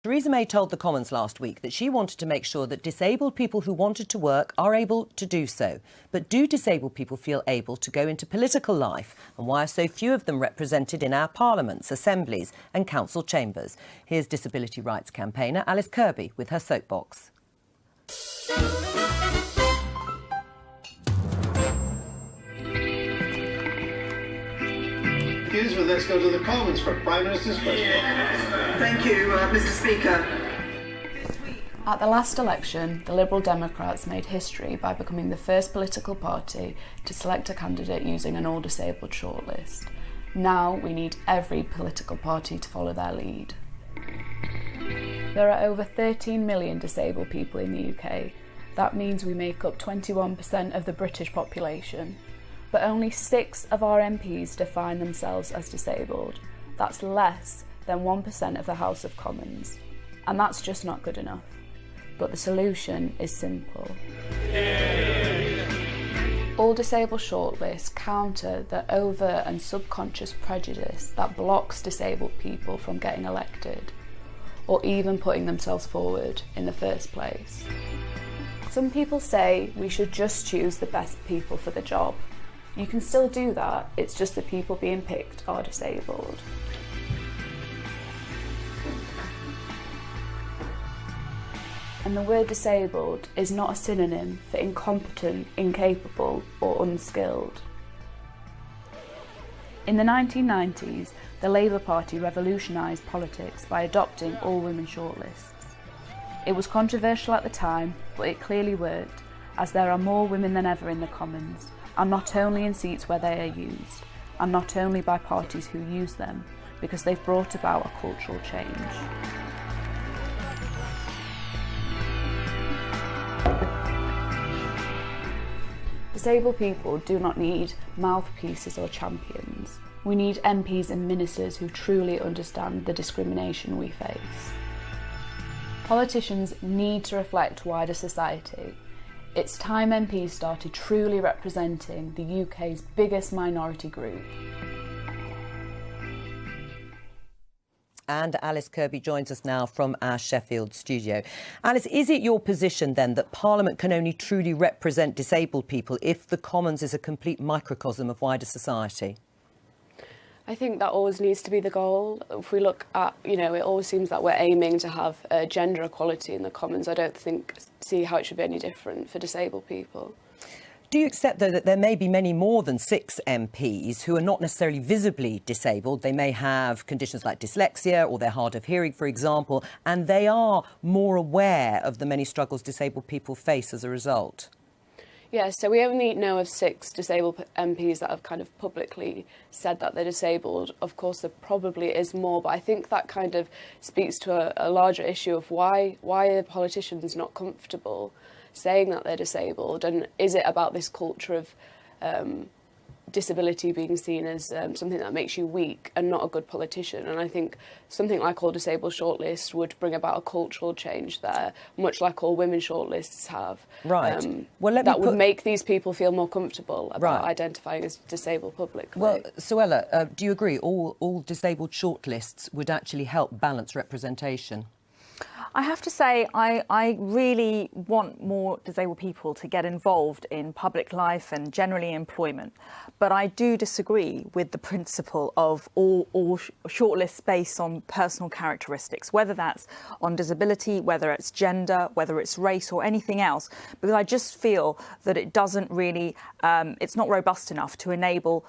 Theresa May told the Commons last week that she wanted to make sure that disabled people who wanted to work are able to do so. But do disabled people feel able to go into political life? And why are so few of them represented in our parliaments, assemblies and council chambers? Here's disability rights campaigner Alice Kirby with her soapbox. Let's go to the Commons for Prime Minister's question. Thank you, Mr. Speaker. At the last election, the Liberal Democrats made history by becoming the first political party to select a candidate using an all-disabled shortlist. Now we need every political party to follow their lead. There are over 13 million disabled people in the UK. That means we make up 21% of the British population. But only 6 of our MPs define themselves as disabled. That's less than 1% of the House of Commons. And that's just not good enough. But the solution is simple. All disabled shortlists counter the overt and subconscious prejudice that blocks disabled people from getting elected, or even putting themselves forward in the first place. Some people say we should just choose the best people for the job. You can still do that, it's just the people being picked are disabled. And the word disabled is not a synonym for incompetent, incapable or unskilled. In the 1990s, the Labour Party revolutionised politics by adopting all-women shortlists. It was controversial at the time, but it clearly worked, as there are more women than ever in the Commons, and not only in seats where they are used, and not only by parties who use them, because they've brought about a cultural change. Disabled people do not need mouthpieces or champions. We need MPs and ministers who truly understand the discrimination we face. Politicians need to reflect wider society. It's time MPs started truly representing the UK's biggest minority group. And Alice Kirby joins us now from our Sheffield studio. Alice, is it your position then that Parliament can only truly represent disabled people if the Commons is a complete microcosm of wider society? I think that always needs to be the goal. If we look at, it always seems that we're aiming to have gender equality in the Commons. I don't see how it should be any different for disabled people. Do you accept, though, that there may be many more than 6 MPs who are not necessarily visibly disabled? They may have conditions like dyslexia or they're hard of hearing, for example, and they are more aware of the many struggles disabled people face as a result? Yes, so we only know of 6 disabled MPs that have kind of publicly said that they're disabled. Of course, there probably is more, but I think that kind of speaks to a larger issue of why are politicians not comfortable saying that they're disabled, and is it about this culture of disability being seen as something that makes you weak and not a good politician? And I think something like all disabled shortlists would bring about a cultural change there, much like all women shortlists have. Right. That would make these people feel more comfortable about identifying as disabled publicly. Well, Suella, do you agree all disabled shortlists would actually help balance representation? I have to say, I really want more disabled people to get involved in public life and generally employment. But I do disagree with the principle of all shortlists based on personal characteristics, whether that's on disability, whether it's gender, whether it's race or anything else, because I just feel that it doesn't really, it's not robust enough to enable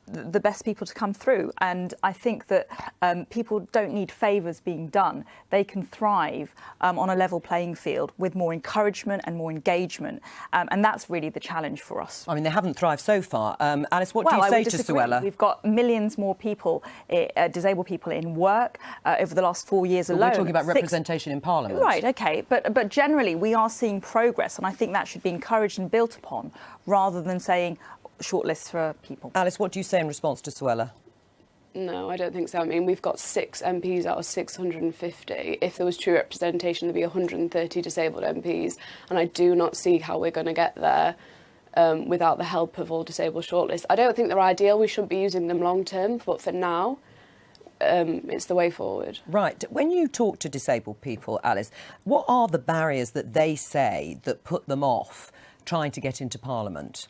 the best people to come through. And I think that people don't need favours being done. They can thrive on a level playing field with more encouragement and more engagement. And that's really the challenge for us. I mean, they haven't thrived so far. Alice, what do you say to Suella? We've got millions more people, disabled people in work over the last 4 years alone. We're talking about representation in Parliament. Right, OK. But generally, we are seeing progress. And I think that should be encouraged and built upon rather than saying shortlists for people. Alice, what do you say in response to Suella? No, I don't think so. I mean, we've got 6 MPs out of 650. If there was true representation, there'd be 130 disabled MPs, and I do not see how we're going to get there without the help of all disabled shortlists. I don't think they're ideal. We shouldn't be using them long term, but for now, it's the way forward. Right. When you talk to disabled people, Alice, what are the barriers that they say that put them off trying to get into Parliament?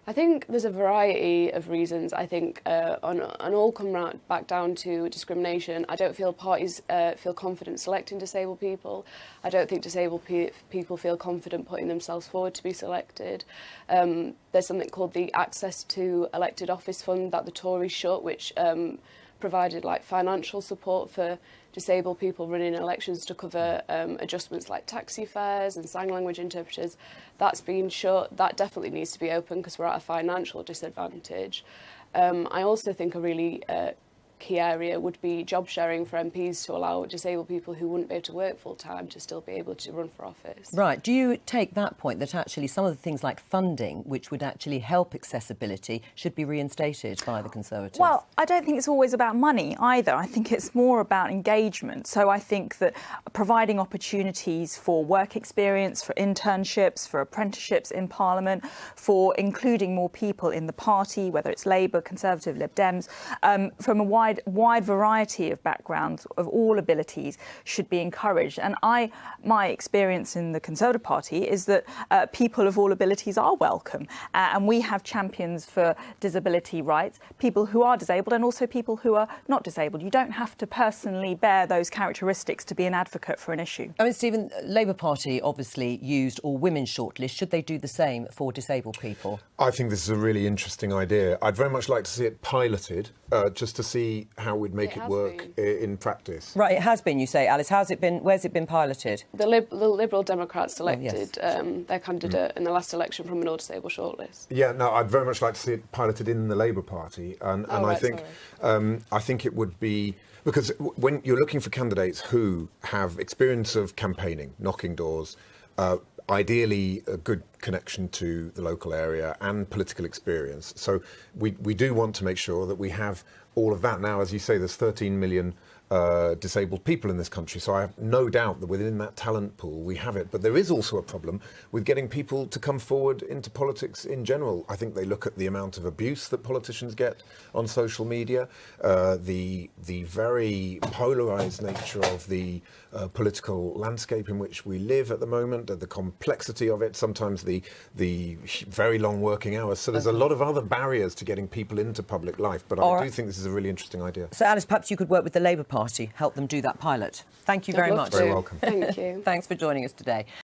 I think there's a variety of reasons. I think on all come back down to discrimination. I don't feel parties feel confident selecting disabled people. I don't think disabled people feel confident putting themselves forward to be selected. There's something called the Access to Elected Office Fund that the Tories shut, which provided like financial support for disabled people running elections to cover adjustments like taxi fares and sign language interpreters. That's been shut. That definitely needs to be open because we're at a financial disadvantage. I also think a really key area would be job sharing for MPs to allow disabled people who wouldn't be able to work full time to still be able to run for office. Right. Do you take that point that actually some of the things like funding, which would actually help accessibility, should be reinstated by the Conservatives? Well, I don't think it's always about money either. I think it's more about engagement. So I think that providing opportunities for work experience, for internships, for apprenticeships in Parliament, for including more people in the party, whether it's Labour, Conservative, Lib Dems, from a wide variety of backgrounds of all abilities should be encouraged. And my experience in the Conservative Party is that people of all abilities are welcome, and we have champions for disability rights, people who are disabled and also people who are not disabled. You don't have to personally bear those characteristics to be an advocate for an issue. I mean, Stephen, Labour Party obviously used all women shortlist. Should they do the same for disabled people? I think this is a really interesting idea. I'd very much like to see it piloted, just to see how we'd make it work in practice. Right, it has been, you say, Alice. How's it been? Where's it been piloted? The Liberal Democrats selected their candidate in the last election from an all-disabled shortlist. Yeah, no, I'd very much like to see it piloted in the Labour Party, and I think it would be, because when you're looking for candidates who have experience of campaigning, knocking doors, ideally a good connection to the local area and political experience. So we do want to make sure that we have all of that. Now, as you say, there's 13 million disabled people in this country, so I have no doubt that within that talent pool we have it. But there is also a problem with getting people to come forward into politics in general. I think they look at the amount of abuse that politicians get on social media, the very polarised nature of the political landscape in which we live at the moment, the complexity of it, sometimes the very long working hours. So there's a lot of other barriers to getting people into public life, but I do think this is a really interesting idea. So, Alice, perhaps you could work with the Labour Party, help them do that pilot. Thank you very much. Very welcome. Thank you. Thanks for joining us today.